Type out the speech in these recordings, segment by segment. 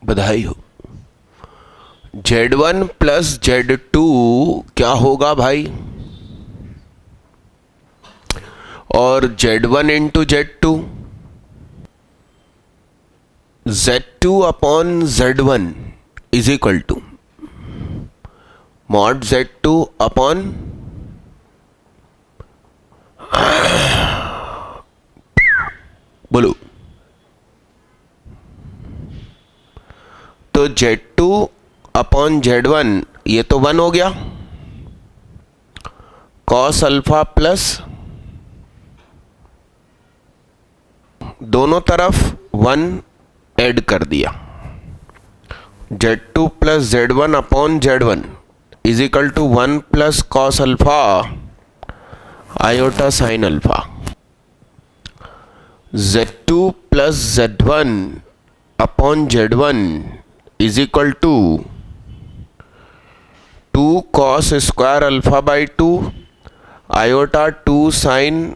बधाई हो। Z1 plus Z2 क्या होगा भाई? और Z1 into Z2, Z2 upon Z1 is equal to mod Z2 upon बोलो। तो Z2 अपॉन Z1 ये तो 1 हो गया, कॉस अल्फा प्लस दोनों तरफ 1 ऐड कर दिया, Z2 plus Z1 upon Z1 is equal to 1 plus cos alpha iota sine alpha. Z2 plus Z1 upon Z1 is equal to 2 cos square alpha by 2 iota 2 sine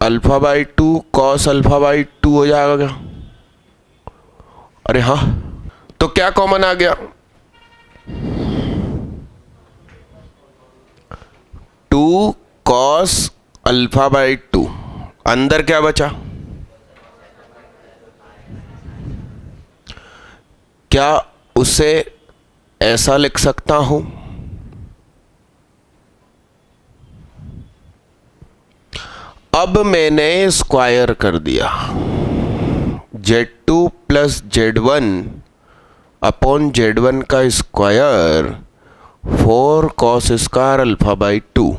alpha by 2 cos alpha by 2 हो जाएगा। अरे हाँ, तो क्या common आ गया? 2 cos alpha by 2, अंदर क्या बचा? क्या उसे ऐसा लिख सकता हूं? अब मैंने स्क्वायर कर दिया, Z2 plus Z1 upon Z1 का square 4 cos square alpha by 2।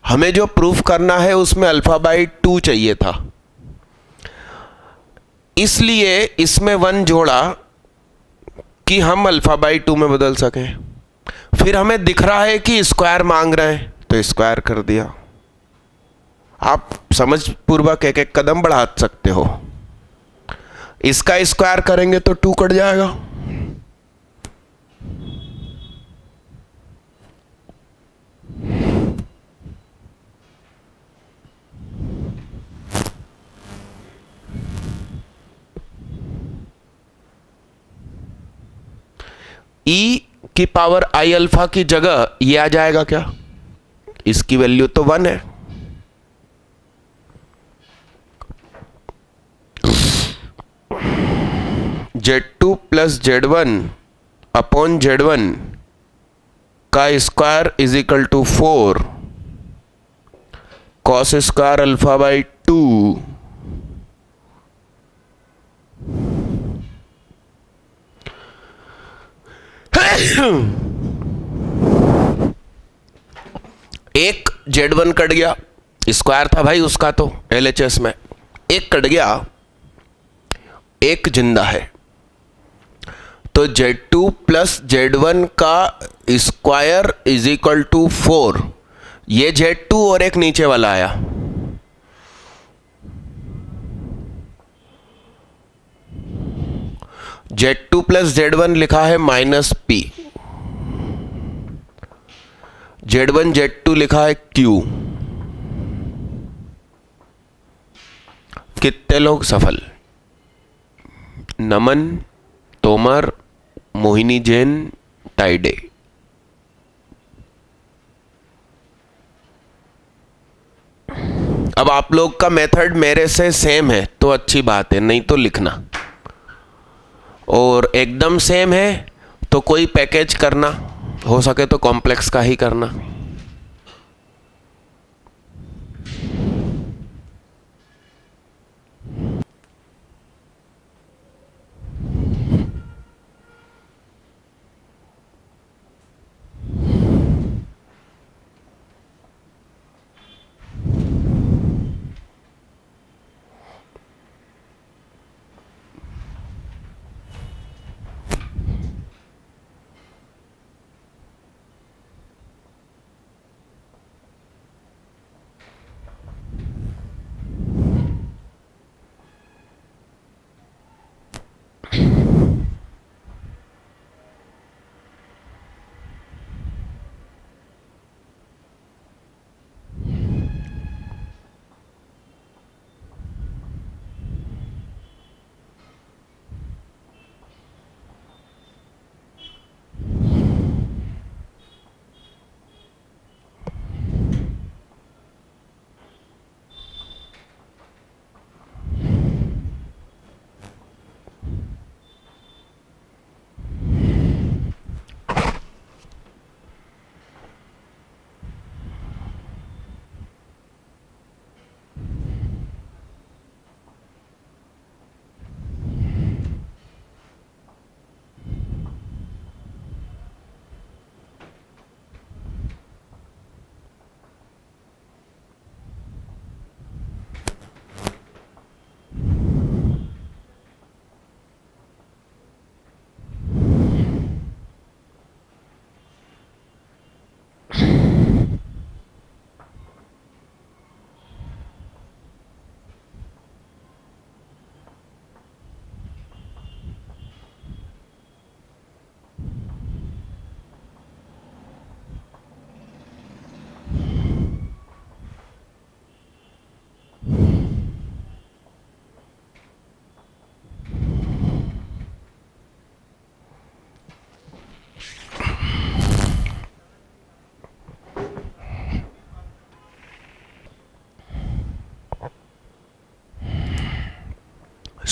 हमें जो प्रूफ करना है उसमें अल्फा बाई 2 चाहिए था, इसलिए इसमें 1 जोड़ा कि हम अल्फा बाई 2 में बदल सकें। फिर हमें दिख रहा है कि स्क्वायर मांग रहे हैं तो स्क्वायर कर दिया। आप समझ पूर्वक एक एक कदम बढ़ा सकते हो। इसका स्क्वायर करेंगे तो 2 कट जाएगा, e की पावर आई अल्फा की जगह ये आ जाएगा क्या? इसकी वैल्यू तो 1 है। Z2 plus Z1 upon Z1 का square is equal to 4 cos square alpha by 2 एक Z1 कट गया, स्क्वायर था भाई उसका तो LHS में, एक कट गया, एक जिंदा है। तो Z2 प्लस Z1 का स्क्वायर इज इक्वल टू 4, ये Z2 और एक नीचे वाला आया। Z2 प्लस Z1 लिखा है माइनस P, Z1 Z2 लिखा है Q। कितने लोग सफल? नमन, तोमर, मोहिनी जैन, टाइडे। अब आप लोग का मेथड मेरे से सेम है तो अच्छी बात है, नहीं तो लिखना, और एकदम सेम है तो कोई पैकेज करना, हो सके तो कॉम्प्लेक्स का ही करना।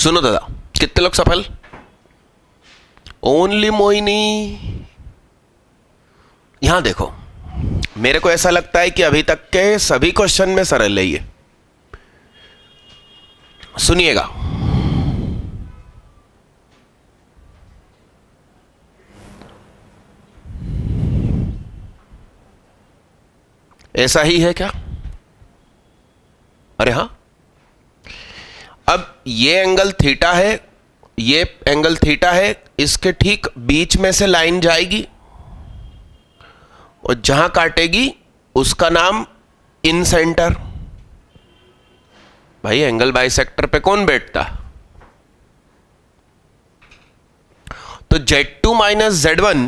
सुनो दादा, कितने लोग सफल? ओनली मोहिनी। यहां देखो, मेरे को ऐसा लगता है कि अभी तक के सभी क्वेश्चन में सरल है ये। सुनिएगा, ऐसा ही है क्या? अरे हां, अब ये एंगल थीटा है, ये एंगल थीटा है, इसके ठीक बीच में से लाइन जाएगी और जहां काटेगी उसका नाम इन सेंटर। भाई एंगल बाइसेक्टर पे कौन बैठता? तो Z2 minus Z1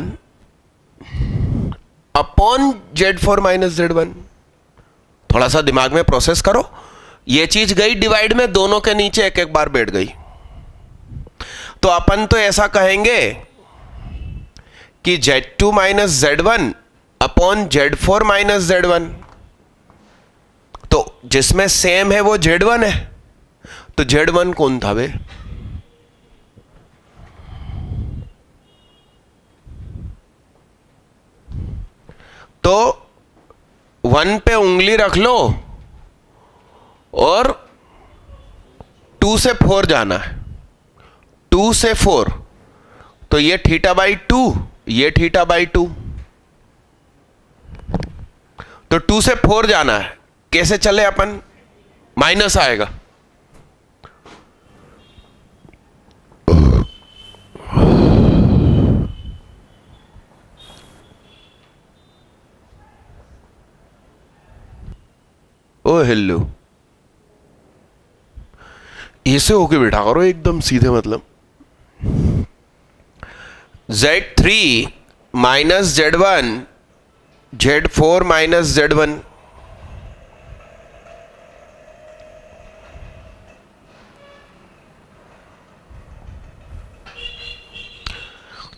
upon Z4 minus Z1। थोड़ा सा दिमाग में प्रोसेस करो, ये चीज गई डिवाइड में, दोनों के नीचे एक एक बार बैठ गई। तो अपन तो ऐसा कहेंगे कि Z2 minus Z1 upon Z4 minus Z1। तो जिसमें सेम है वो Z1 है, तो Z1 कौन था बे? तो 1 पे उंगली रख लो और 2 से 4 जाना है। 2 से 4, तो ये थीटा बाई 2, ये थीटा बाई 2। तो 2 से 4 जाना है, कैसे चले अपन? माइनस आएगा। ओ हेलो, ऐसे होके बैठा करो एकदम सीधे, मतलब Z3 minus Z1 Z4 minus Z1।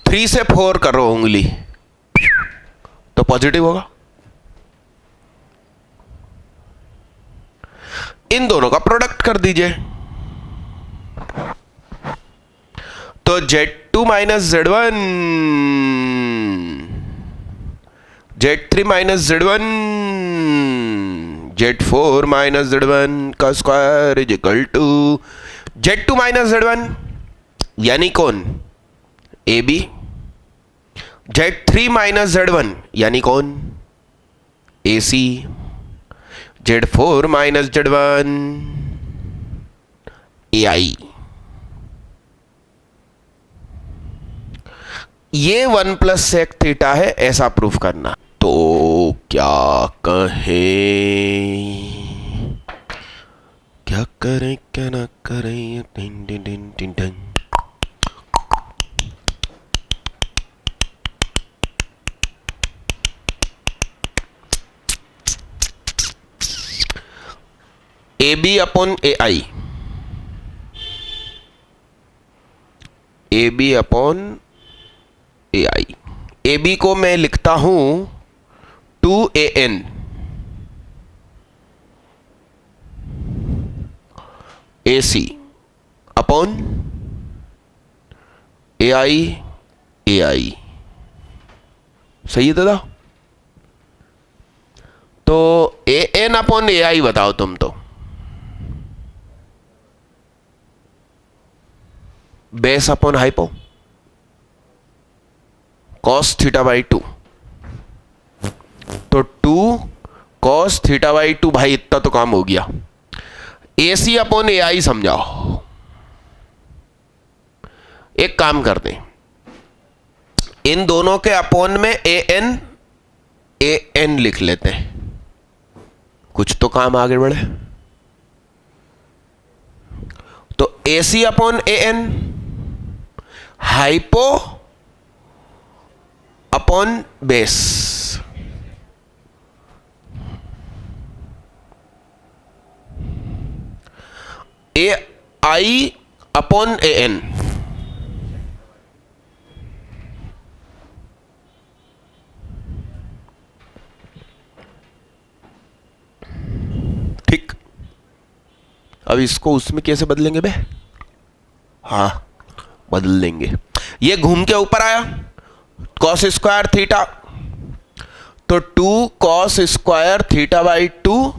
Three से 4 करो उंगली तो पॉजिटिव होगा। इन दोनों का प्रोडक्ट कर दीजिए, तो Z2 minus Z1 Z3 minus Z1 Z4 minus Z1 का square is equal to Z2 minus Z1 यानी कौन? AB। Z3 माइनस Z1 यानी कौन? AC। Z4 minus Z1 AI। ये 1 प्लस सेक थीटा है, ऐसा प्रूफ करना। तो क्या कहें, क्या करें क्या ना करें? Tin tin tin tin tin. AB upon AI, AB upon AI। AB को मैं लिखता हूं 2AN AC upon AI AI। सही है दादा? तो AN अपॉन AI बताओ तुम तो। Base upon hypo, cos theta by 2, तो 2 कॉस थीटा बाई 2। भाई इतना तो काम हो गया। AC अपॉन AI समझाओ। एक काम करते हैं, इन दोनों के अपॉन में AN लिख लेते हैं, कुछ तो काम आगे बढ़े। तो AC upon AN, hypo upon base, AI upon AN। ठीक, अब इसको उसमें कैसे बदलेंगे बे? हाँ बदल देंगे। ये घूम के ऊपर आया कॉस स्क्वायर थीटा, तो 2 cos square theta by 2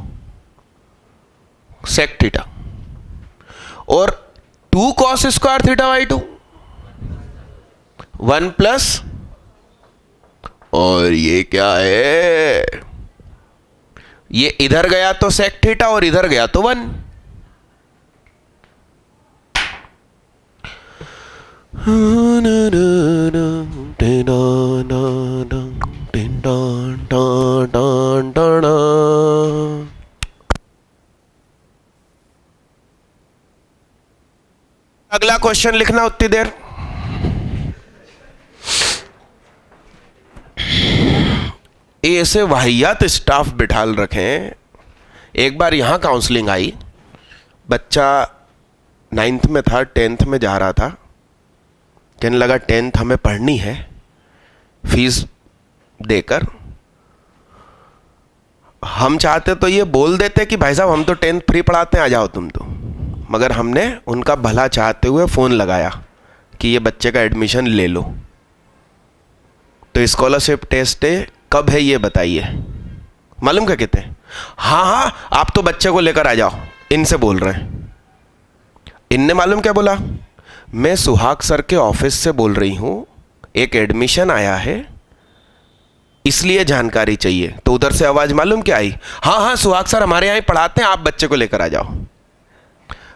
sec theta, और 2 cos square theta by 2 1 plus, और ये क्या है, ये इधर गया तो सेक थीटा और इधर गया तो 1। अगला क्वेश्चन लिखना उतनी देर। ऐसे वाहियात स्टाफ बिठाल रखें। एक बार यहां काउंसलिंग आई, बच्चा 9th में था, 10th में जा रहा था, कहने लगा 10th हमें पढ़नी है फीस देकर। हम चाहते तो ये बोल देते कि भाई साहब हम तो 10th फ्री पढ़ाते हैं, आ जाओ तुम तो, मगर हमने उनका भला चाहते हुए फ़ोन लगाया कि ये बच्चे का एडमिशन ले लो। तो स्कॉलरशिप टेस्ट कब है ये बताइए। मालूम क्या कहते हैं, हाँ हाँ आप तो बच्चे को लेकर आ जाओ, इनसे बोल रहे हैं। इनने मालूम क्या बोला, मैं सुहाग सर के ऑफिस से बोल रही हूँ, एक एडमिशन आया है इसलिए जानकारी चाहिए। तो उधर से आवाज़ मालूम क्या आई, हाँ हाँ सुहाग सर हमारे यहाँ ही पढ़ाते हैं, आप बच्चे को लेकर आ जाओ।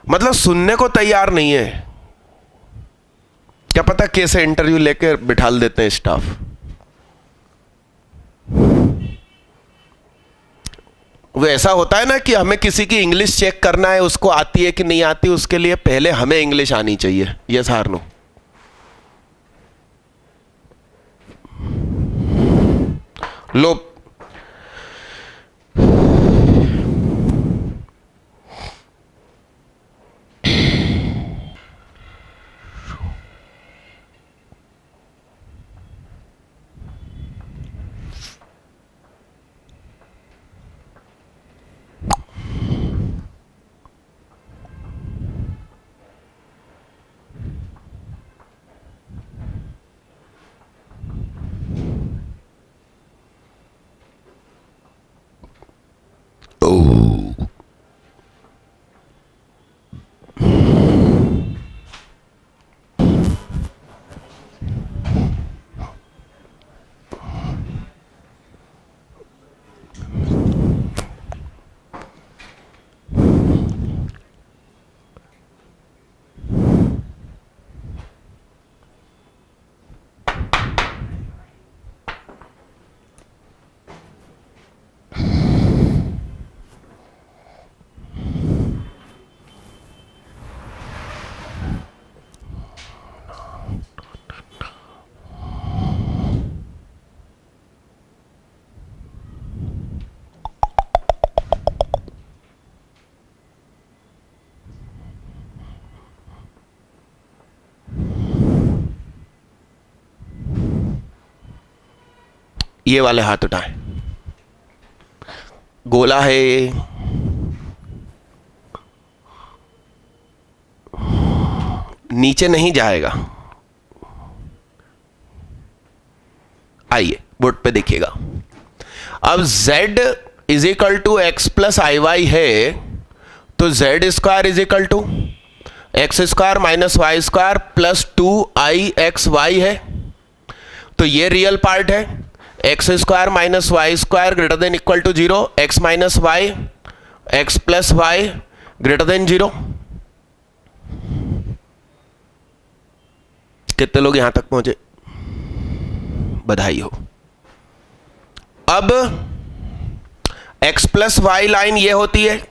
मतलब सुनने को तैयार नहीं है। क्या पता कैसे इंटरव्यू लेकर बिठाल देते हैं स्टाफ। वो ऐसा होता है ना कि हमें किसी की इंग्लिश चेक करना है, उसको आती है कि नहीं आती, उसके लिए पहले हमें इंग्लिश आनी चाहिए। Yes are no. लो ये वाले हाथ उठाएं। गोला है, नीचे नहीं जाएगा। आइए बोर्ड पे देखिएगा। अब z is equal to x plus i y है, तो z square is equal to x square minus y square plus 2ixy है। तो ये रियल पार्ट है, x square minus y square greater than equal to 0, x minus y, x plus y greater than 0। कितने लोग यहां तक पहुंचे, बधाई हो। अब x प्लस वाई लाइन ये होती है,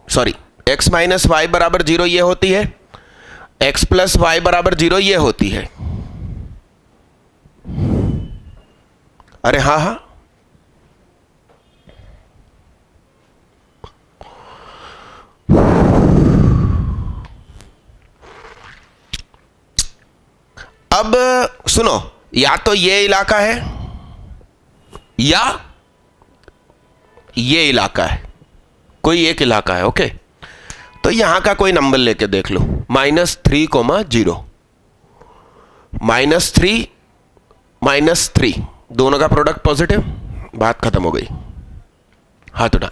सॉरी x माइनस वाई बराबर 0 ये होती है, x प्लस वाई बराबर 0 ये होती है। अरे हाँ हाँ, अब सुनो, या तो ये इलाका है या ये इलाका है, कोई एक इलाका है। ओके, तो यहां का कोई नंबर लेके देख लो, -3, 0, -3, -3, दोनों का प्रोडक्ट पॉजिटिव, बात खत्म हो गई। हाथ उठा।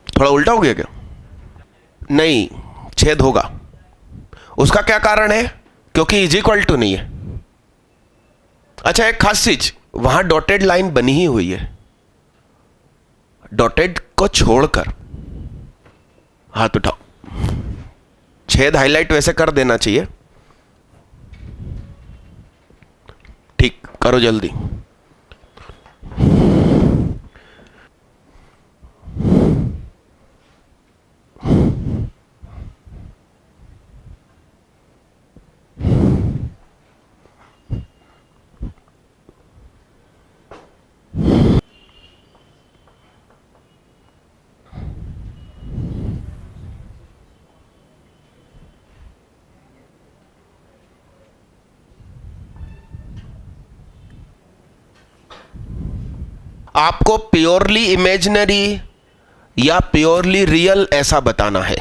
थोड़ा उल्टा हो गया क्या? नहीं, छेद होगा। उसका क्या कारण है? क्योंकि इज इक्वल टू नहीं है। अच्छा, एक खास चीज, वहां डॉटेड लाइन बनी ही हुई है, डॉटेड को छोड़कर। हाथ उठाओ। छेद हाईलाइट वैसे कर देना चाहिए। ठीक, करो जल्दी। आपको प्योरली इमेजिनरी या प्योरली रियल ऐसा बताना है,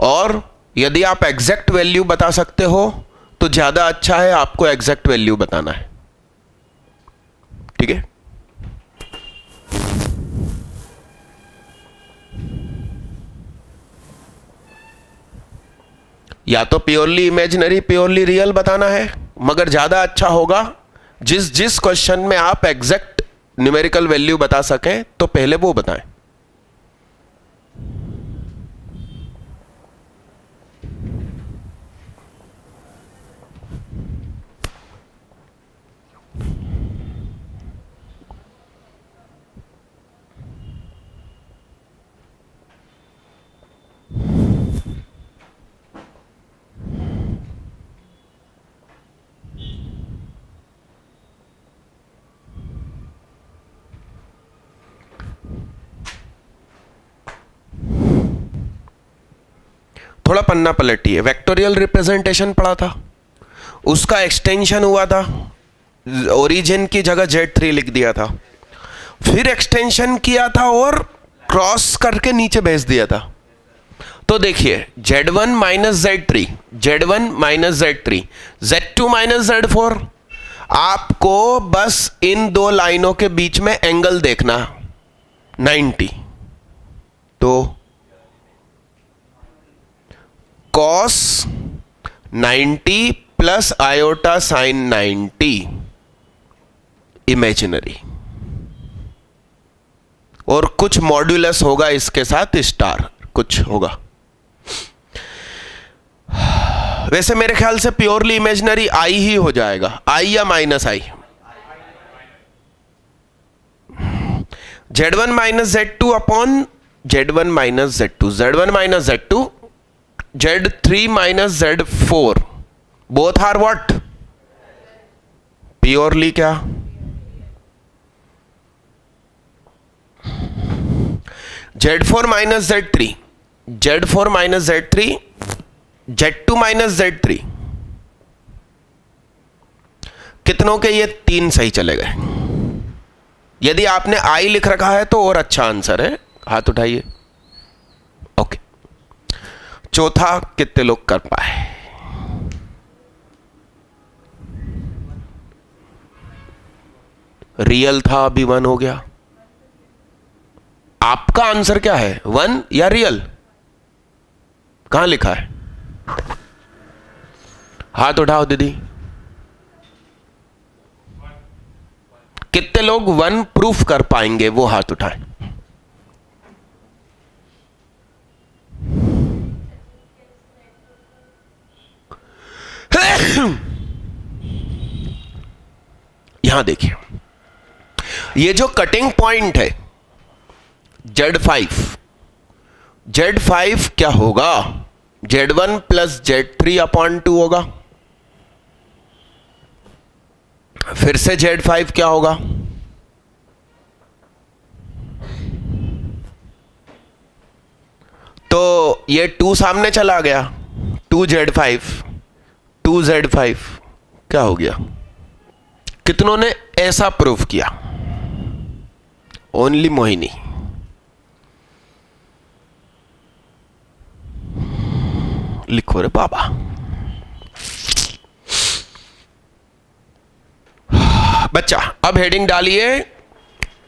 और यदि आप एग्जैक्ट वैल्यू बता सकते हो तो ज्यादा अच्छा है, आपको एग्जैक्ट वैल्यू बताना है। ठीक है? या तो प्योरली इमेजिनरी प्योरली रियल बताना है, मगर ज्यादा अच्छा होगा जिस जिस क्वेश्चन में आप एग्जैक्ट न्यूमेरिकल वैल्यू बता सकें तो पहले वो बताएं। थोड़ा पन्ना पलटिए। वेक्टोरियल रिप्रेजेंटेशन पढ़ा था, उसका एक्सटेंशन हुआ था, ओरिजिन की जगह Z3 लिख दिया था, फिर एक्सटेंशन किया था और क्रॉस करके नीचे भेज दिया था। तो देखिए, Z1 - Z3, Z1 - Z3, Z2 - Z4, आपको बस इन दो लाइनों के बीच में एंगल देखना 90। तो cos 90 plus iota sign 90 imaginary, और कुछ मॉड्यूलस होगा इसके साथ, स्टार कुछ होगा। वैसे मेरे ख्याल से प्योरली इमेजिनरी आई ही हो जाएगा, आई या -i। Z1 - Z2 upon Z1 - Z2, Z1 - Z2, Z3 - Z4, both are what? Purely क्या? Z4 - Z3, Z4 - Z3, Z2 - Z3, कितनों के ये 3 सही चले गए? यदि आपने आई लिख रखा है तो और अच्छा आंसर है, हाथ उठाइए। ओके, चौथा कितने लोग कर पाए? रियल था, अभी 1 हो गया। आपका आंसर क्या है, 1 या रियल? कहां लिखा है? हाथ उठाओ दीदी। कितने लोग 1 प्रूफ कर पाएंगे, वो हाथ उठाएं। यहां देखिए, ये जो कटिंग पॉइंट है Z5, Z5 क्या होगा? Z1 प्लस Z3 अपॉन 2 होगा। फिर से Z5 क्या होगा? तो ये 2 सामने चला गया, 2Z5, 2Z5 क्या हो गया? कितनों ने ऐसा प्रूफ किया? ओनली मोहिनी। लिखो रे बाबा। बच्चा अब हेडिंग डालिए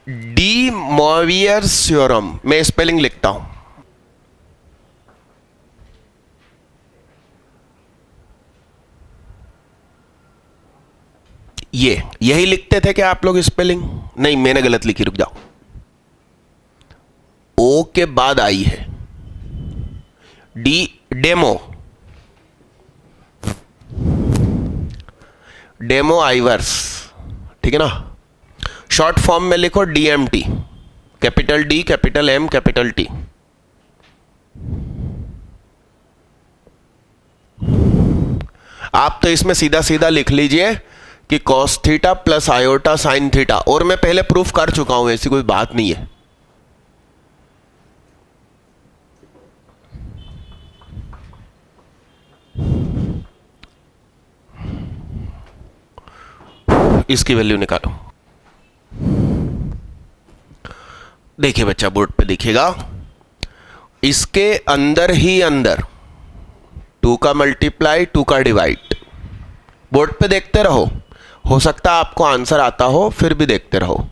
डी मोवियर्स थ्योरम। मैं स्पेलिंग लिखता हूं। यही लिखते थे कि आप लोग स्पेलिंग? नहीं, मैंने गलत लिखी, रुक जाओ। ओ के बाद आई है डी, डेमो। डेमो आइवर्स, ठीक है ना। शॉर्ट फॉर्म में लिखो DMT, capital D, capital M, capital T. आप तो इसमें सीधा सीधा लिख लीजिए कि cos theta plus iota sine theta, और मैं पहले प्रूफ कर चुका हूं, ऐसी कोई बात नहीं है। इसकी वैल्यू निकालो। देखिए बच्चा, बोर्ड पे देखिएगा, इसके अंदर ही अंदर 2 का मल्टीप्लाई, 2 का डिवाइड। बोर्ड पे देखते रहो, हो सकता है आपको आंसर आता हो, फिर भी देखते रहो।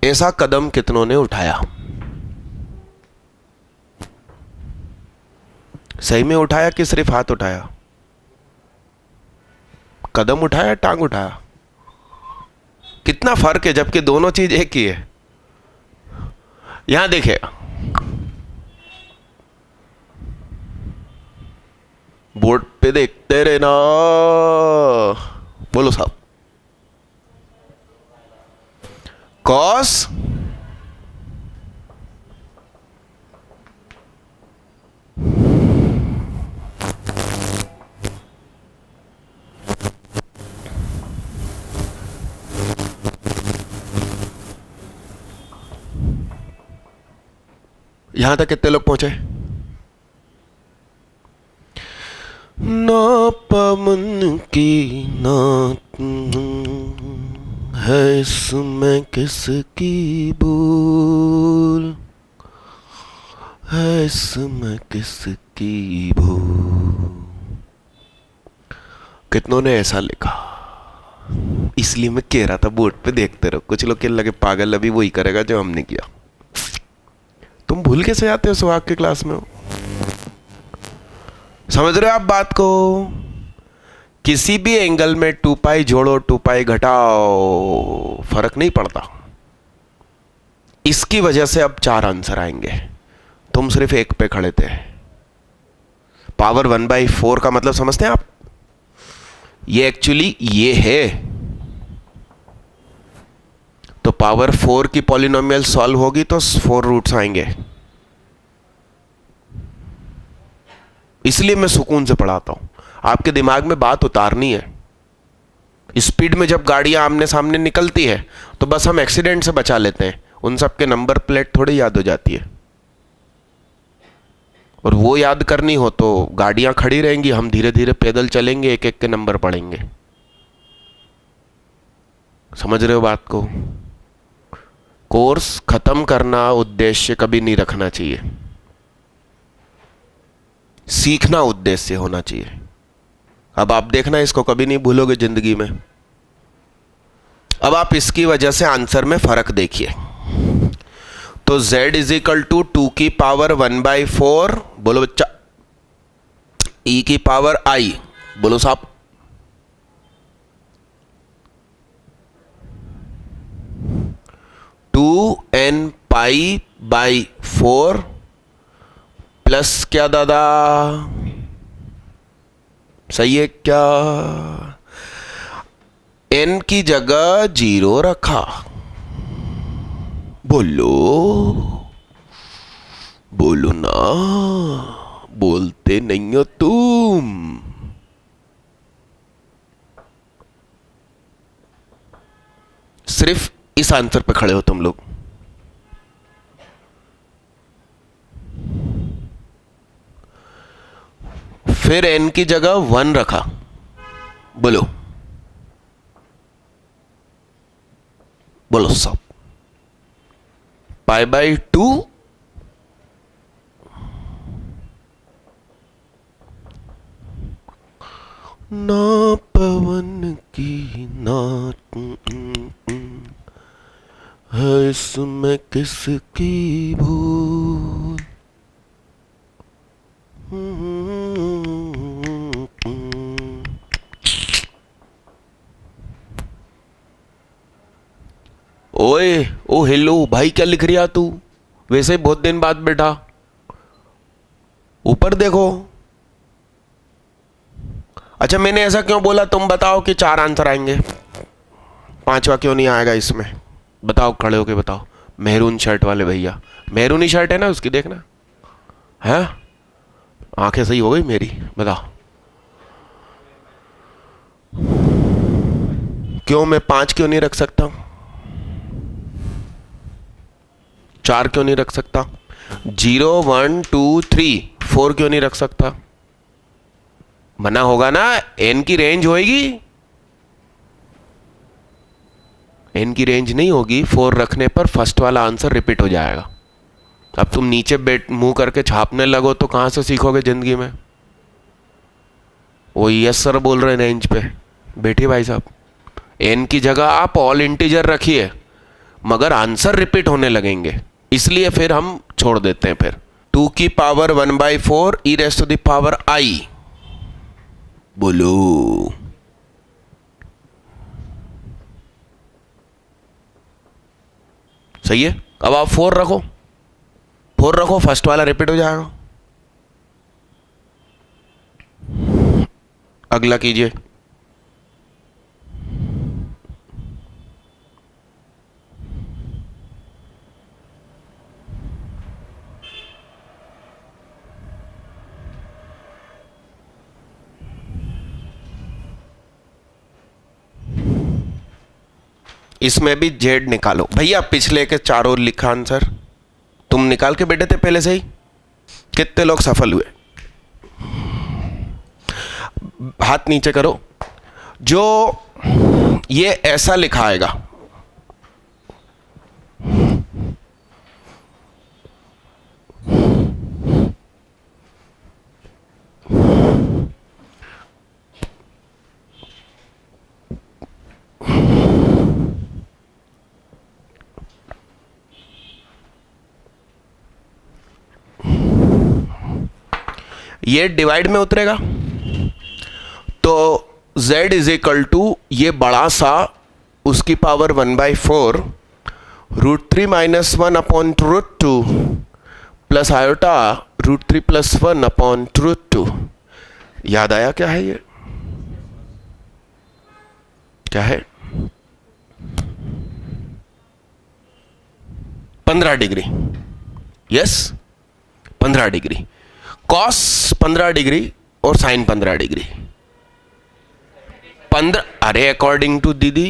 ऐसा कदम कितनों ने उठाया? सही में उठाया कि सिर्फ हाथ उठाया? कदम उठाया, टांग उठाया? कितना फर्क है, जबकि दोनों चीज एक ही है। यहां देखिए, बोर्ड पे देखते रहना। बोलो साहब। कॉस यहां तक कितने लोग पहुंचे? ना पवन की ना है इसमें किसकी भूल, है इसमें किसकी भूल। कितनों ने ऐसा लिखा? इसलिए मैं कह रहा था बोर्ड पे देखते रहो। कुछ लोग कहने लगे पागल अभी वही करेगा जो हमने किया। तुम भूल कैसे आते हो सुहाग की क्लास में? समझ रहे हो आप बात को? किसी भी एंगल में 2 पाई जोड़ो, 2 पाई घटाओ, फर्क नहीं पड़ता। इसकी वजह से अब 4 आंसर आएंगे, तुम सिर्फ एक पे खड़े थे। पावर 1/4 का मतलब समझते हैं आप? ये एक्चुअली ये है। तो पावर 4 की पॉलिनोमियल सॉल्व होगी तो 4 रूट्स आएंगे। इसलिए मैं सुकून से पढ़ाता हूं, आपके दिमाग में बात उतारनी है। स्पीड में जब गाड़ियां आमने सामने निकलती है तो बस हम एक्सीडेंट से बचा लेते हैं, उन सब के नंबर प्लेट थोड़ी याद हो जाती है। और वो याद करनी हो तो गाड़ियां खड़ी रहेंगी, हम धीरे धीरे पैदल चलेंगे, एक एक के नंबर पढ़ेंगे। समझ रहे हो बात को? कोर्स खत्म करना उद्देश्य कभी नहीं रखना चाहिए, सीखना उद्देश्य होना चाहिए। अब आप देखना, इसको कभी नहीं भूलोगे जिंदगी में। अब आप इसकी वजह से आंसर में फर्क देखिए। तो z इज इक्वल टू 2 की पावर 1/4, बोलो बच्चा, e की पावर i, बोलो साहब, two n pi by 4 plus क्या दादा, सही है क्या? n की जगह 0 रखा। बोलो बोलो ना, बोलते नहीं हो तुम। सिर्फ इस आंसर पे खड़े हो तुम लोग। फिर n की जगह 1 रखा। बोलो बोलो सब। पाई बाई 2 ना पवन की ना है इसमें किसकी भूल। ओए ओ हेलो भाई, क्या लिख रही तू? वैसे बहुत दिन बाद बैठा, ऊपर देखो। अच्छा मैंने ऐसा क्यों बोला, तुम बताओ कि 4 आंसर आएंगे, 5वां क्यों नहीं आएगा इसमें? बताओ, खड़े होके बताओ। मेहरून शर्ट वाले भैया, मेहरून ही शर्ट है ना उसकी, देखना है। आंखें सही हो गई मेरी, बताओ क्यों मैं 5 क्यों नहीं रख सकता, 4 क्यों नहीं रख सकता, 0 1 2 3 4 क्यों नहीं रख सकता? मना होगा ना, एन की रेंज होएगी, एन की रेंज नहीं होगी। 4 रखने पर फर्स्ट वाला आंसर रिपीट हो जाएगा। अब तुम नीचे बैठ मुंह करके छापने लगो तो कहां से सीखोगे जिंदगी में? वो यस सर बोल रहे हैं रेंज पे, बैठिए भाई साहब। एन की जगह आप ऑल इंटीजर रखिए, मगर आंसर रिपीट होने लगेंगे, इसलिए फिर हम छोड़ देते हैं। फिर 2 की power 1/4 e rest to the power i. बोलो सही है। अब आप 4 रखो, 4 रखो, फर्स्ट वाला रिपीट हो जाएगा। अगला कीजिए। इसमें भी जेड निकालो भैया, पिछले के चारों लिखा आंसर तुम निकाल के बैठे थे पहले से ही। कितने लोग सफल हुए? हाथ नीचे करो। जो ये ऐसा लिखा आएगा, ये डिवाइड में उतरेगा तो z इज इक्वल टू ये बड़ा सा उसकी power 1/4 √3 - 1 upon √2 plus iota √3 + 1 upon √2। याद आया क्या है ये? क्या है? 15 degree. Yes 15 degree, cos 15 degree और साइन 15 डिग्री। 15, अरे अकॉर्डिंग टू दीदी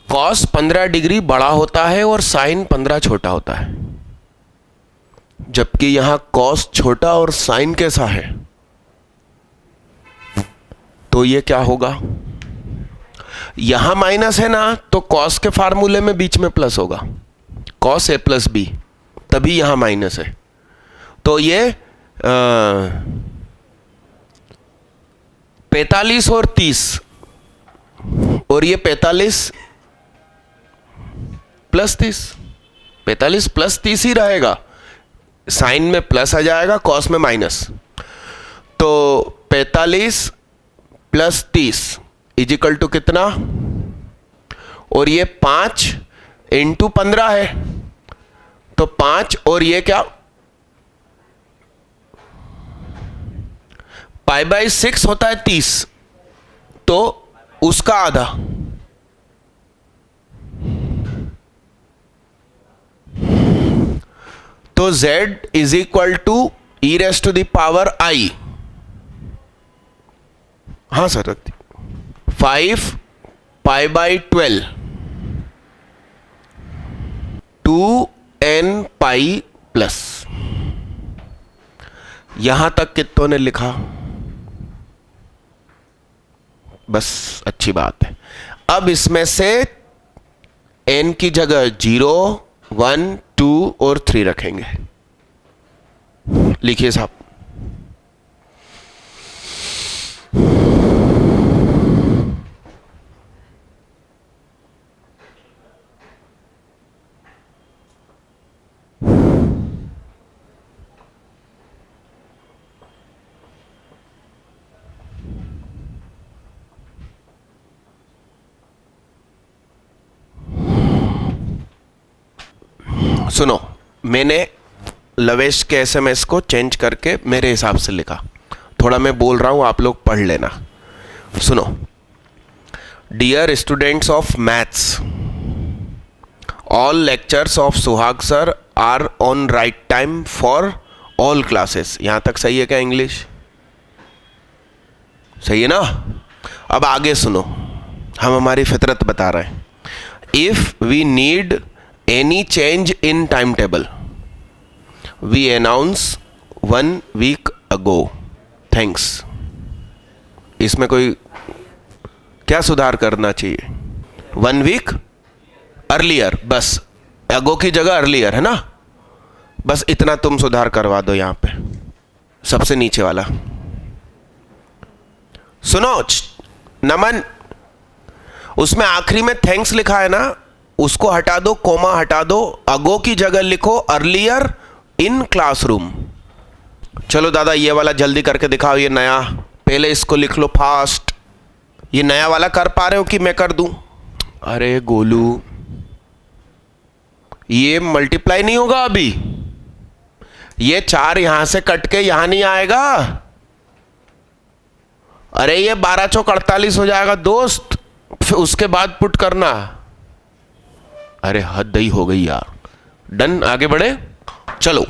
कॉस 15 डिग्री बड़ा होता है और साइन 15 छोटा होता है, जबकि यहां कॉस छोटा और साइन कैसा है? तो ये क्या होगा? यहां माइनस है ना, तो कॉस के फार्मूले में बीच में प्लस होगा, कॉस a + b, तभी यहां माइनस है। तो ये 45 और 30, और ये 45 + 30, 45 + 30 ही रहेगा, साइन में प्लस आ जाएगा, कॉस में माइनस। तो 45 + 30 इजिकल टू कितना? और ये 5 × 15 है, तो 5 और ये क्या π/6 होता है 30, तो उसका आधा। तो z is equal to e rest to the power i। हाँ सर रख दी। 5 π/12 2n π+। यहां तक कितनों ने लिखा? बस अच्छी बात है। अब इसमें से n की जगह 0, 1, 2 और 3 रखेंगे। लिखिए साहब। सुनो, मैंने लवेश के एसएमएस को चेंज करके मेरे हिसाब से लिखा। थोड़ा मैं बोल रहा हूं, आप लोग पढ़ लेना। सुनो, dear students of maths, all lectures of Suhag sir are on right time for all classes. यहां तक सही है क्या? इंग्लिश सही है ना? अब आगे सुनो, हम हमारी फितरत बता रहे हैं। If we need any change in time table we announce 1 week ago. Thanks. इसमें कोई क्या सुधार करना चाहिए? 1 वीक अर्लियर, बस अगो की जगह अर्लियर है ना, बस इतना तुम सुधार करवा दो। यहां पे सबसे नीचे वाला सुनो, नमन, उसमें आखिरी में थैंक्स लिखा है ना, उसको हटा दो, कोमा हटा दो, अगो की जगह लिखो अर्लियर इन क्लासरूम। चलो दादा, ये वाला जल्दी करके दिखाओ, ये नया, पहले इसको लिख लो फास्ट। ये नया वाला कर पा रहे हो कि मैं कर दूं? अरे गोलू, ये मल्टीप्लाई नहीं होगा अभी, ये 4 यहां से कट के यहां नहीं आएगा। अरे ये 12 चौक 48 हो जाएगा दोस्त, फिर उसके बाद पुट करना। अरे हद ही हो गई यार। डन, आगे बढ़े। चलो,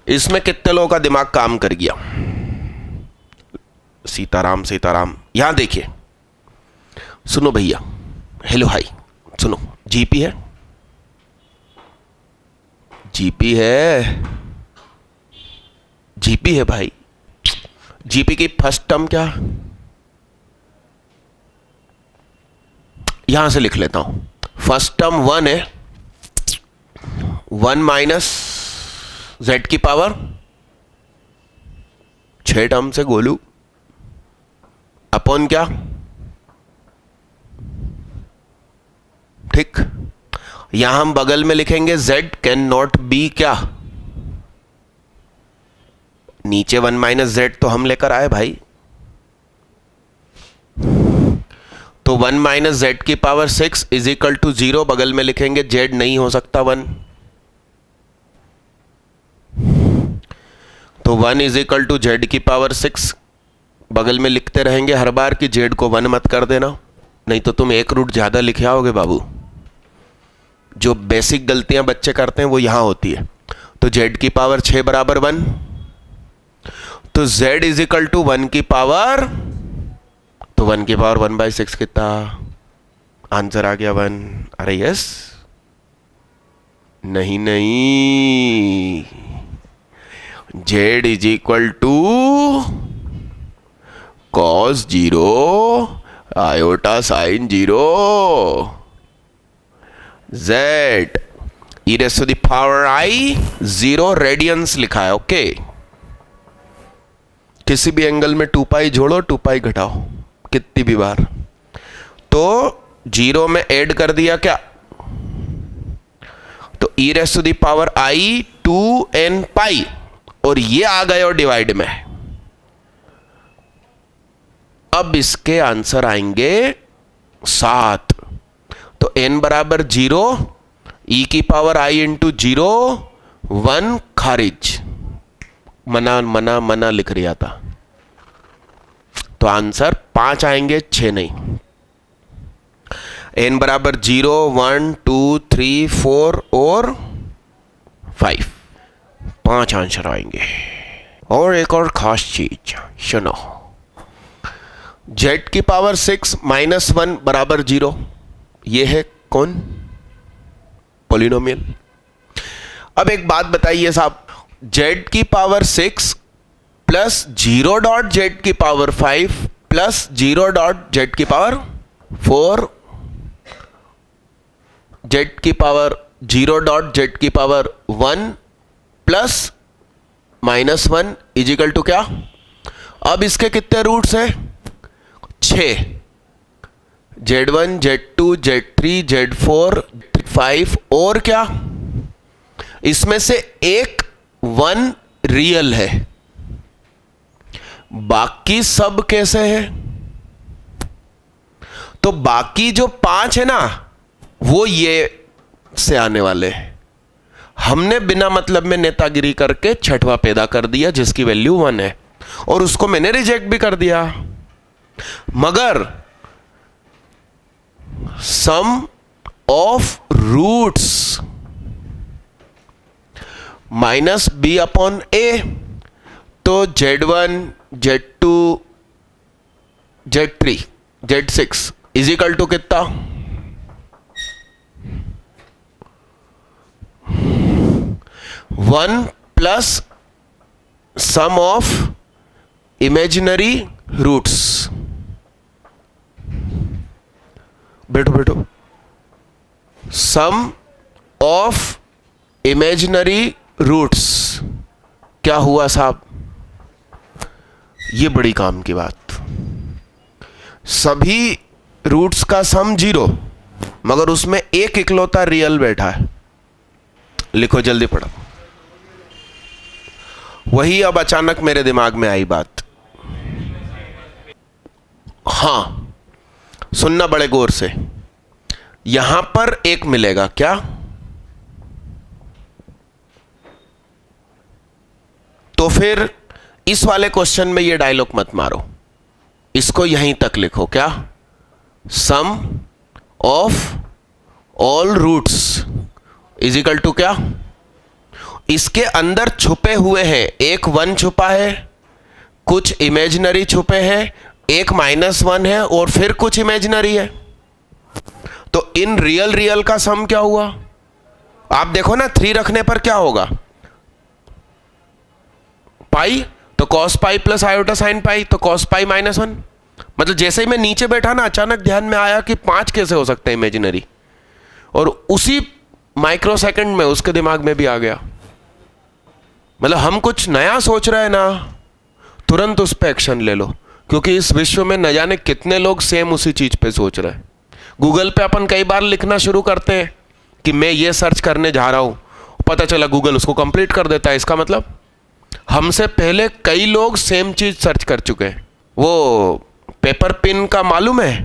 इसमें कितने लोगों का दिमाग काम कर गया? सीताराम सीताराम। यहां देखिए, सुनो भैया, हेलो हाय, सुनो, जीपी है, जीपी है, जीपी है भाई। जीपी की फर्स्ट टर्म क्या? यहां से लिख लेता हूं। फर्स्ट टर्म 1 है, 1 माइनस z की पावर 6 टर्म से गोलू, अपॉन क्या? ठीक, यहां हम बगल में लिखेंगे z कैन नॉट बी क्या? नीचे 1 माइनस जेड तो हम लेकर आए भाई, तो 1 माइनस जेड की पावर 6 इज इक्वल टू 0, बगल में लिखेंगे जेड नहीं हो सकता 1, तो 1 इज इक्वल टू जेड की पावर 6, बगल में लिखते रहेंगे हर बार कि जेड को 1 मत कर देना, नहीं तो तुम एक रूट ज्यादा लिखे आओगे बाबू। जो बेसिक गलतियां बच्चे करते हैं वो यहां होती है। तो जेड की पावर 6 बराबर 1, तो z इज इक्वल टू 1 की पावर, तो 1 की पावर 1/6 कितना? आंसर आ गया 1। अरे यस, नहीं नहीं, z is equal to cos 0 iota sine 0, z e raise to the power i 0 radians लिखा है। ओके, किसी भी एंगल में 2 पाई जोड़ो, 2 पाई घटाओ, कितनी भी बार, तो 0 में ऐड कर दिया क्या? तो e raise to the power i 2n pi, और ये आ गए और डिवाइड में। अब इसके आंसर आएंगे 7, तो n बराबर 0, e की पावर i इंटू 0, 1 खारिज, मना मना मना लिख रहा था, तो आंसर 5 आएंगे, 6 नहीं। n बराबर 0, 1, 2, 3, 4 और 5, 5 आंसर आएंगे। और एक और खास चीज सुनो, z की पावर 6 माइनस 1 बराबर 0, ये है कौन? पॉलिनोमियल। अब एक बात बताइए साहब, z की पावर 6 प्लस 0 डॉट z की पावर 5 प्लस 0 डॉट जेड की पावर 4 जेड की पावर 0 डॉट जेड की पावर 1 प्लस -1 इजिकल टू क्या? अब इसके कितने रूट्स हैं? 6। Z1 Z2 Z3 Z4 5 और क्या? इसमें से एक 1 रियल है, बाकी सब कैसे है? तो बाकी जो 5 है ना, वो ये से आने वाले हैं। हमने बिना मतलब में नेतागिरी करके छठवां पैदा कर दिया जिसकी वैल्यू 1 है, और उसको मैंने रिजेक्ट भी कर दिया। मगर sum of roots minus b upon a, तो Z1 Z2 Z3 Z6 is equal to कितना? 1 plus sum of imaginary roots. बैठो। सम ऑफ इमेजिनरी रूट्स क्या हुआ साहब? ये बड़ी काम की बात। सभी रूट्स का सम 0, मगर उसमें एक इकलौता रियल बैठा है। लिखो, जल्दी पढ़ो। वही अब अचानक मेरे दिमाग में आई बात। हां, सुनना बड़े गौर से। यहां पर एक मिलेगा क्या? तो फिर इस वाले क्वेश्चन में ये डायलॉग मत मारो, इसको यहीं तक लिखो। क्या? Sum of all roots is equal to क्या? इसके अंदर छुपे हुए हैं, एक 1 छुपा है, कुछ इमेजिनरी छुपे हैं, एक -1 है, और फिर कुछ इमेजिनरी है। तो इन रियल का सम क्या हुआ? आप देखो ना, 3 रखने पर क्या होगा? पाई, तो cos pi plus iota sine pi, तो कॉस पाई -1। मतलब जैसे ही मैं नीचे बैठा ना, अचानक ध्यान में आया कि 5 कैसे हो सकते हैं इमेजिनरी, और उसी माइक्रो सेकंड में उसके दिमाग में भी आ गया। मतलब हम कुछ नया सोच रहे हैं ना, तुरंत उस पर एक्शन ले लो, क्योंकि इस विश्व में न जाने कितने लोग सेम उसी चीज पे सोच रहे हैं। गूगल पे अपन कई बार लिखना शुरू करते हैं कि मैं ये सर्च करने जा रहा हूं, पता चला गूगल उसको कंप्लीट कर देता है। इसका मतलब हमसे पहले कई लोग सेम चीज सर्च कर चुके हैं। वो पेपर पिन का मालूम है?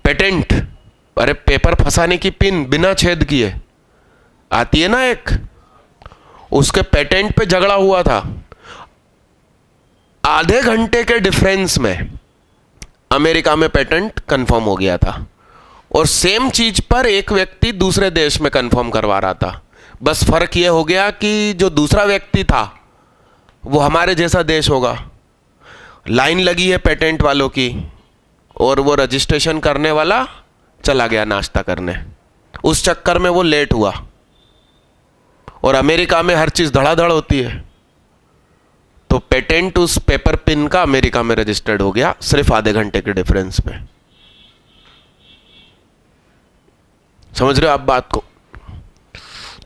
पेटेंट, अरे पेपर फंसाने की पिन बिना छेद किए आती है ना एक, उसके पेटेंट पे झगड़ा हुआ था। आधे घंटे के डिफरेंस में अमेरिका में पेटेंट कंफर्म हो गया था, और सेम चीज पर एक व्यक्ति दूसरे देश में कंफर्म करवा रहा था। बस फर्क यह हो गया कि जो दूसरा व्यक्ति था वो हमारे जैसा देश होगा। लाइन लगी है पेटेंट वालों की, और वो रजिस्ट्रेशन करने वाला चला गया नाश्ता करने, उस चक्कर में वो लेट हुआ। और अमेरिका में हर चीज धड़ाधड़ होती है, तो पेटेंट उस पेपर पिन का अमेरिका में रजिस्टर्ड हो गया, सिर्फ आधे घंटे के डिफरेंस पे। समझ रहे हो आप बात को?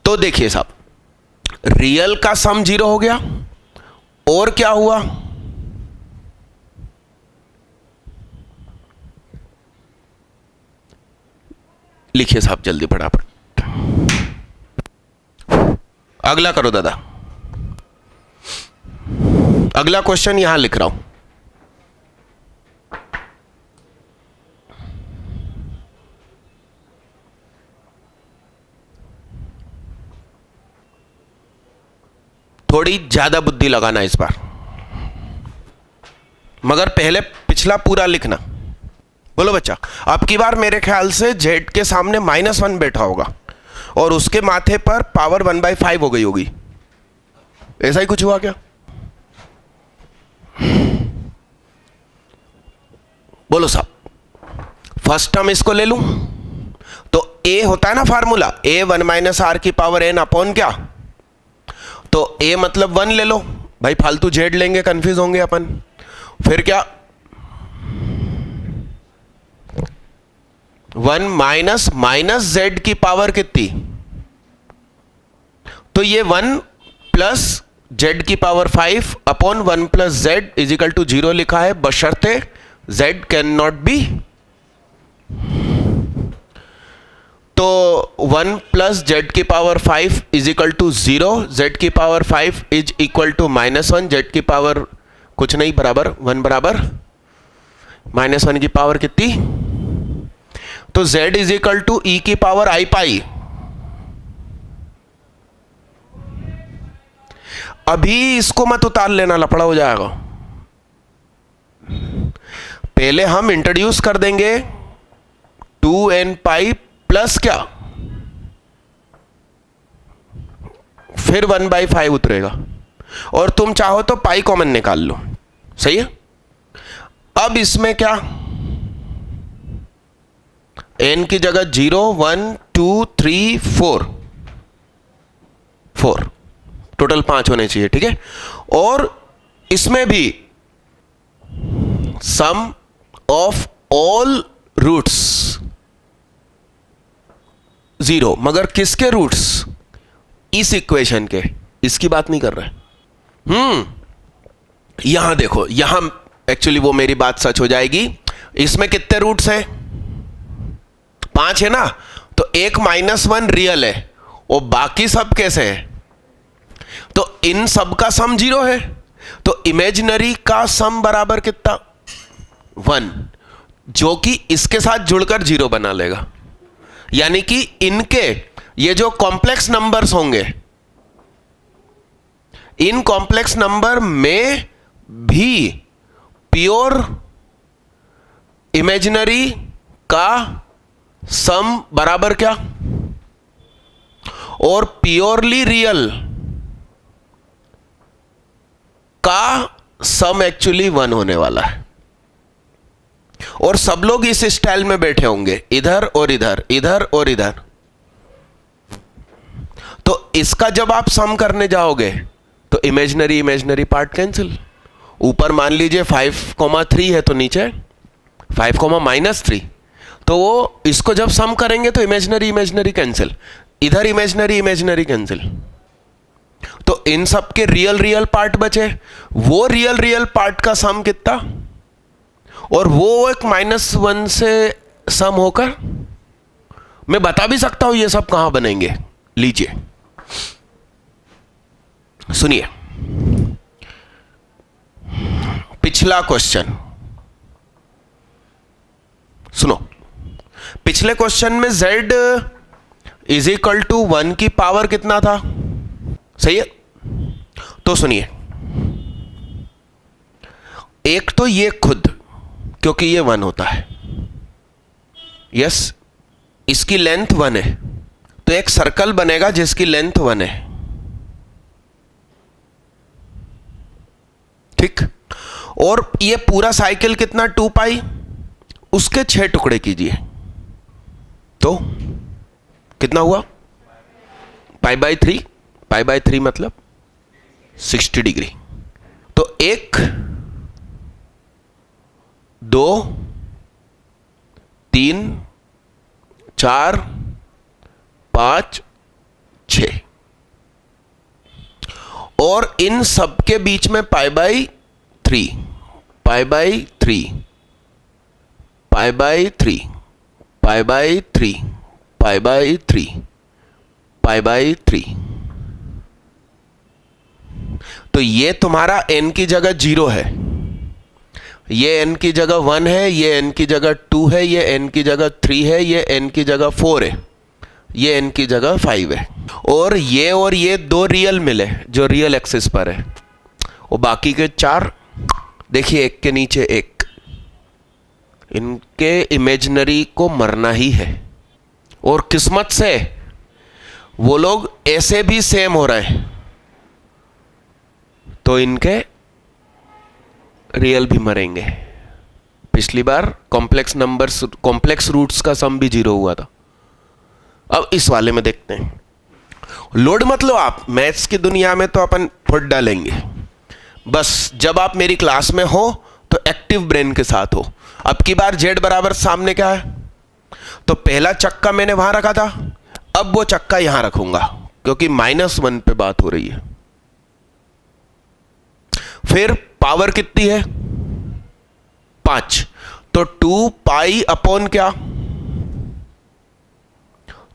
तो देखिए साहब, रियल का सम 0 हो गया, और क्या हुआ? लिखिए साहब, जल्दी फटाफट। अगला करो दादा। अगला क्वेश्चन यहां लिख रहा हूं। थोड़ी ज्यादा बुद्धि लगाना इस बार, मगर पहले पिछला पूरा लिखना। बोलो बच्चा, अब की बार मेरे ख्याल से जेड के सामने -1 बैठा होगा, और उसके माथे पर पावर 1/5 हो गई होगी। ऐसा ही कुछ हुआ क्या? बोलो साहब। फर्स्ट टर्म इसको ले लूं तो a होता है ना फार्मूला, a 1 - r की पावर n अपॉन क्या, तो a मतलब 1 ले लो भाई, फालतू जेड लेंगे कंफ्यूज होंगे अपन। फिर क्या 1 माइनस माइनस जेड की पावर कितनी, तो ये 1 प्लस जेड की power 5 upon 1 plus Z is equal to 0 लिखा है, बशर्ते जेड कैन नॉट बी। तो 1 प्लस जेड की power 5 is equal to 0, z की power 5 is equal to -1, z की पावर कुछ नहीं बराबर 1 बराबर -1 की पावर कितनी, तो z इज इक्वल टू ई की पावर आई पाई। अभी इसको मत उतार लेना, लफड़ा हो जाएगा। पहले हम इंट्रोड्यूस कर देंगे 2n पाई प्लस क्या, फिर 1/5 उतरेगा, और तुम चाहो तो पाई कॉमन निकाल लो, सही है। अब इसमें क्या, n की जगह 0 1 2 3 4 4 टोटल 5 होने चाहिए, ठीक है। और इसमें भी सम ऑफ ऑल रूट्स 0, मगर किसके रूट्स, इस इक्वेशन के, इसकी बात नहीं कर रहे। यहां देखो, यहां एक्चुअली वो मेरी बात सच हो जाएगी। इसमें कितने रूट्स हैं, 5 है ना, तो एक -1 रियल है और बाकी सब कैसे है, तो इन सब का सम 0 है, तो इमेजिनरी का सम बराबर कितना 1, जो कि इसके साथ जुड़कर 0 बना लेगा। यानी कि इनके ये जो कॉम्प्लेक्स नंबर्स होंगे, इन कॉम्प्लेक्स नंबर में भी प्योर इमेजिनरी का सम बराबर क्या, और प्योरली रियल का सम एक्चुअली 1 होने वाला है। और सब लोग इस स्टाइल में बैठे होंगे, इधर और इधर, इधर और इधर। तो इसका जब आप सम करने जाओगे तो इमेजिनरी इमेजिनरी पार्ट कैंसिल। ऊपर मान लीजिए 5,3 है, तो नीचे 5,-3, तो वो इसको जब सम करेंगे तो इमेजिनरी इमेजिनरी कैंसिल, इधर इमेजिनरी इमेजिनरी कैंसिल। तो इन सब के रियल रियल पार्ट बचे, वो रियल रियल पार्ट का सम कितना, और वो एक -1 से सम होकर, मैं बता भी सकता हूं ये सब कहां बनेंगे। लीजिए सुनिए, पिछला क्वेश्चन सुनो। पिछले क्वेश्चन में z इज इक्वल टू 1 की पावर कितना था, सही है। तो सुनिए, एक तो ये खुद, क्योंकि ये 1 होता है, यस, इसकी लेंथ 1 है, तो एक सर्कल बनेगा जिसकी लेंथ 1 है, ठीक। और ये पूरा साइकिल कितना 2 पाई, उसके 6 टुकड़े कीजिए, तो कितना हुआ π/3, π/3 मतलब 60 डिग्री। तो 1 2 3 4 5 6, और इन सब के बीच में π/3 π/3 π/3 π/3 π/3 π/3, तो ये तुम्हारा n की जगह 0 है, ये n की जगह 1 है, ये n की जगह 2 है, ये n की जगह 3 है, ये n की जगह 4 है, ये n की जगह 5 है, और ये 2 रियल मिले जो रियल एक्सिस पर है, और बाकी के 4 देखिए, एक के नीचे एक, इनके इमेजिनरी को मरना ही है। और किस्मत से वो लोग ऐसे भी सेम हो रहे हैं, तो इनके रियल भी मरेंगे। पिछली बार कॉम्प्लेक्स नंबर्स, कॉम्प्लेक्स रूट्स का सम भी 0 हुआ था। अब इस वाले में देखते हैं। लोड मत लो आप, मैथ्स की दुनिया में तो अपन फुट डालेंगे। बस जब आप मेरी क्लास में हो तो एक्टिव ब्रेन के साथ हो। अब की बार जेड बराबर सामने क्या है, तो पहला चक्का मैंने वहां रखा था, अब वो चक्का यहां रखूंगा क्योंकि -1 पे बात हो रही है। फिर पावर कितनी है 5, तो 2 पाई अपॉन क्या,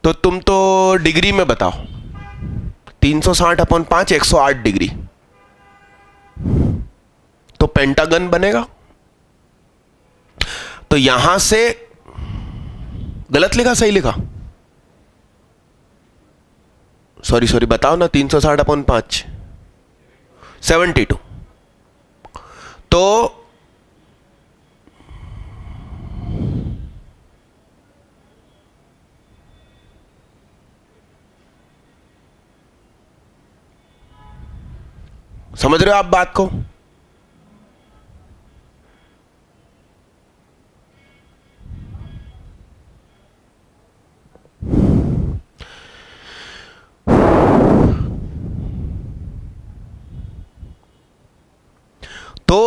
तो तुम तो डिग्री में बताओ, 360 अपॉन 5 108 डिग्री, तो पेंटागन बनेगा। तो यहां से गलत लिखा सही लिखा, सॉरी बताओ ना, 360 अपॉन 5 72, तो समझ रहे हो आप बात को? तो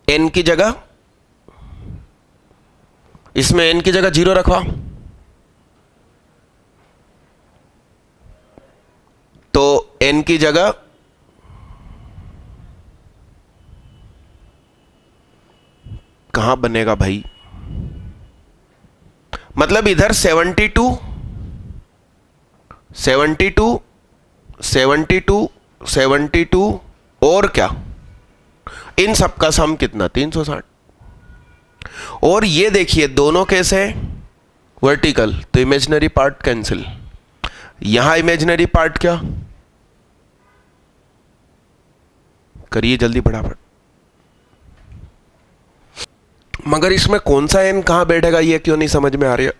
n की जगह, इसमें n की जगह 0 रखवा, तो n की जगह कहां बनेगा भाई, मतलब इधर 72 72 72 72 और क्या, इन सब का सम कितना 360। और ये देखिए दोनों कैसे वर्टिकल, तो इमेजिनरी पार्ट कैंसिल, यहां इमेजिनरी पार्ट क्या, करिए जल्दी फटाफट। मगर इसमें कौन सा n कहां बैठेगा ये क्यों नहीं समझ में आ रही है,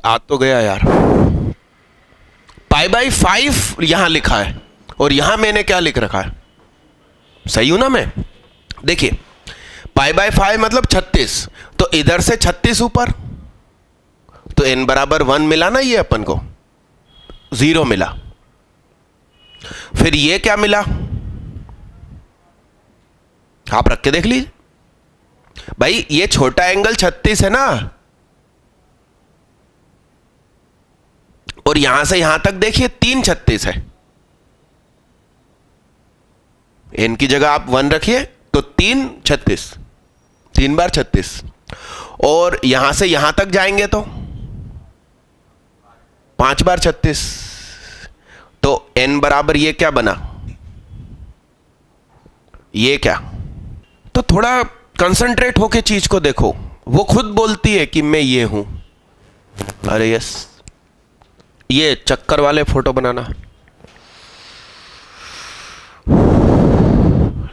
आ तो गया यार। π/5 यहां लिखा है और यहां मैंने क्या लिख रखा है, सही हूं ना मैं? देखिए π/5 मतलब 36, तो इधर से 36 ऊपर, तो n बराबर 1 मिला ना, ये अपन को 0 मिला। फिर ये क्या मिला, आप रख के देख लीजिए भाई, ये छोटा एंगल 36 है ना, और यहां से यहां तक देखिए 3 36 है, n की जगह आप 1 रखिए तो 3 36, 3 बार 36, और यहां से यहां तक जाएंगे तो 5 बार 36, तो n बराबर ये क्या बना, ये क्या, तो थोड़ा कंसंट्रेट होके चीज को देखो, वो खुद बोलती है कि मैं ये हूं। अरे यस, ये चक्कर वाले फोटो बनाना,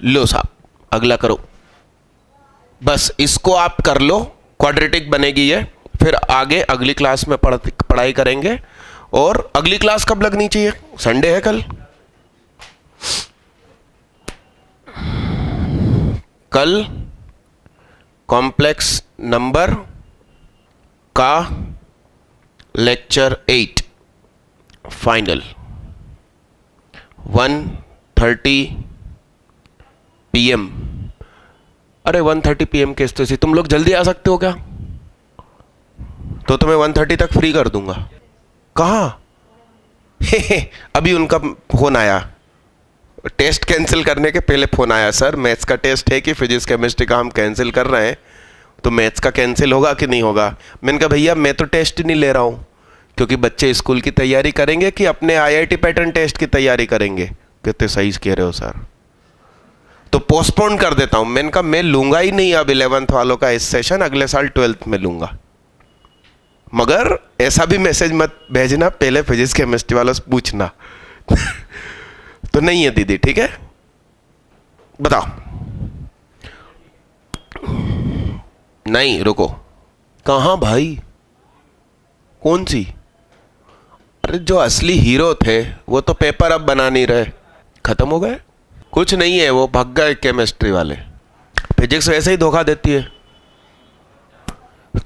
लो साहब अगला करो, बस इसको आप कर लो, क्वाड्रेटिक बनेगी ये, फिर आगे अगली क्लास में पढ़ाई करेंगे। और अगली क्लास कब लगनी चाहिए, संडे है कल, कल कॉम्प्लेक्स नंबर का लेक्चर 8 फाइनल 1:30 PM। अरे 1:30 PM के स्टेसी तुम लोग जल्दी आ सकते हो क्या, तो तुम्हें 1:30 तक फ्री कर दूंगा। कहाँ अभी उनका फोन आया, टेस्ट कैंसिल करने के पहले फोन आया, सर मैथ्स का टेस्ट है कि फिजिक्स केमिस्ट्री का हम कैंसिल कर रहे हैं, तो मैथ्स का कैंसिल होगा कि नहीं होगा। मैंने कहा भैया मैं तो टेस्ट ही नहीं ले रहा हूँ, क्योंकि बच्चे स्कूल की तैयारी करेंगे कि अपने IIT पैटर्न टेस्ट की तैयारी करेंगे। कहते सही कह रहे हो सर, तो पोस्टपोन कर देता हूँ। मैंने कहा मैं लूंगा ही नहीं अब 11th वालों का इस सेशन, अगले साल 12th में लूंगा। मगर ऐसा भी मैसेज मत भेजना, पहले फिजिक्स केमिस्ट्री वालों से पूछना तो नहीं है दीदी, ठीक है बताओ। नहीं रुको, कहाँ भाई, कौन सी? अरे जो असली हीरो थे वो तो पेपर अब बना नहीं रहे, खत्म हो गए। कुछ नहीं है, वो भाग गए केमिस्ट्री वाले। फिजिक्स वैसे ही धोखा देती है।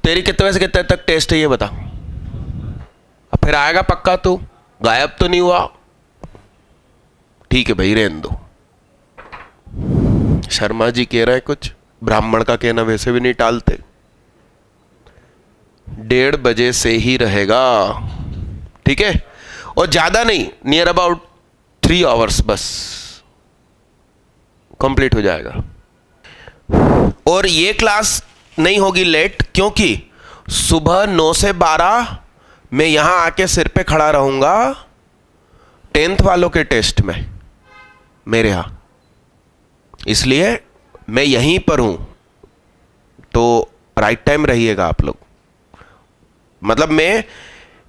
तेरी कितने से कितने तक टेस्ट है ये बता, अब फिर आएगा पक्का तू, गायब तो नहीं हुआ। ठीक है भाई, रहने दो। शर्मा जी कह रहे हैं कुछ, ब्राह्मण का कहना वैसे भी नहीं टालते। 1:30 बजे से ही रहेगा, ठीक है, और ज्यादा नहीं, नियर अबाउट 3 आवर्स बस कंप्लीट हो जाएगा। और ये क्लास नहीं होगी लेट, क्योंकि सुबह 9 से 12 मैं यहां आके सिर पे खड़ा रहूंगा 10th वालों के टेस्ट में मेरे यहां, इसलिए मैं यहीं पर हूं, तो राइट टाइम रहिएगा आप लोग। मतलब मैं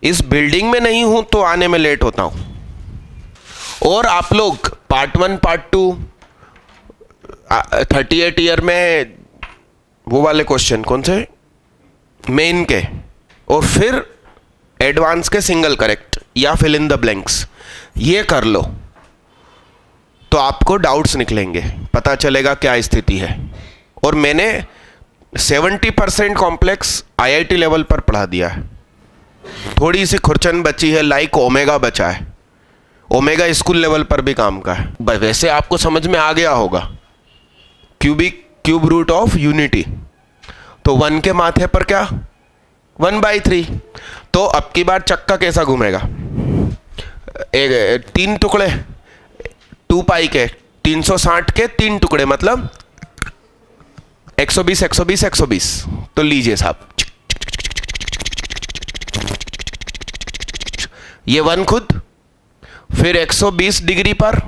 इस बिल्डिंग में नहीं हूं तो आने में लेट होता हूं। और आप लोग पार्ट 1 पार्ट 2 38 ईयर में वो वाले क्वेश्चन कौन से, मेन के, और फिर एडवांस के सिंगल करेक्ट या फिल इन द ब्लैंक्स, ये कर लो तो आपको डाउट्स निकलेंगे, पता चलेगा क्या स्थिति है। और मैंने 70% कॉम्प्लेक्स आईआईटी लेवल पर पढ़ा दिया है, थोड़ी सी खुरचन बची है, लाइक ओमेगा बचा है, ओमेगा स्कूल लेवल पर भी काम का है। वैसे आपको समझ में आ गया होगा क्यूब रूट ऑफ यूनिटी, तो 1 के माथे पर क्या 1/3। तो अब की बार चक्का कैसा घूमेगा, 3 टुकड़े 2 पाई के, 360 के 3 टुकड़े, मतलब 120 120 120। तो लीजिए साहब, ये 1 खुद, फिर 120 डिग्री पर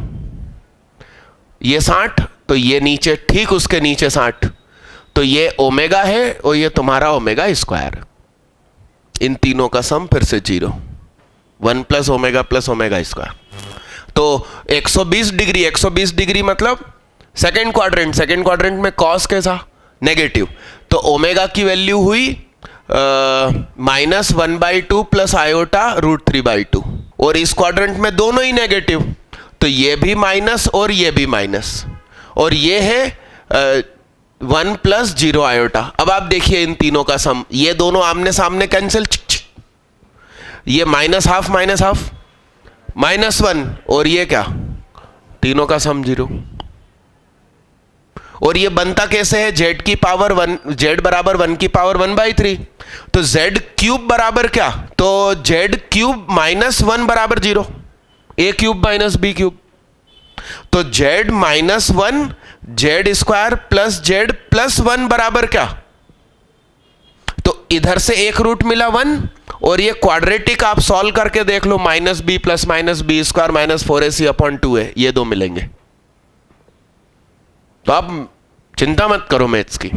ये 60, तो ये नीचे ठीक उसके नीचे 60, तो ये ओमेगा है और ये तुम्हारा ओमेगा स्क्वायर। इन तीनों का सम फिर से 0, 1 प्लस ओमेगा स्क्वायर। तो 120 डिग्री मतलब सेकेंड क्वाड्रेंट में कॉस कैसा नेगेटिव, तो ओमेगा की वैल्यू हुई -1/2 प्लस आयोटा √3/2, और इस क्वाड्रेंट में दोनों ही नेगेटिव, तो ये भी माइनस और ये भी माइनस, और ये है 1 प्लस 0 आयोटा। अब आप देखिए इन तीनों का सम, ये दोनों आमने सामने कैंसिल, ये -½ -1, और ये क्या, तीनों का सम 0। और ये बनता कैसे है, z की पावर 1, z बराबर 1 की पावर 1/3, तो z क्यूब बराबर क्या, तो z क्यूब -1 बराबर 0, a cube minus b cube, तो z -1 z square plus z plus 1 बराबर क्या, तो इधर से एक रूट मिला 1, और ये क्वाड्रेटिक आप सॉल्व करके देख लो, -b plus -b square -4ac/2a, ये दो मिलेंगे। तो आप चिंता मत करो मैथ्स की।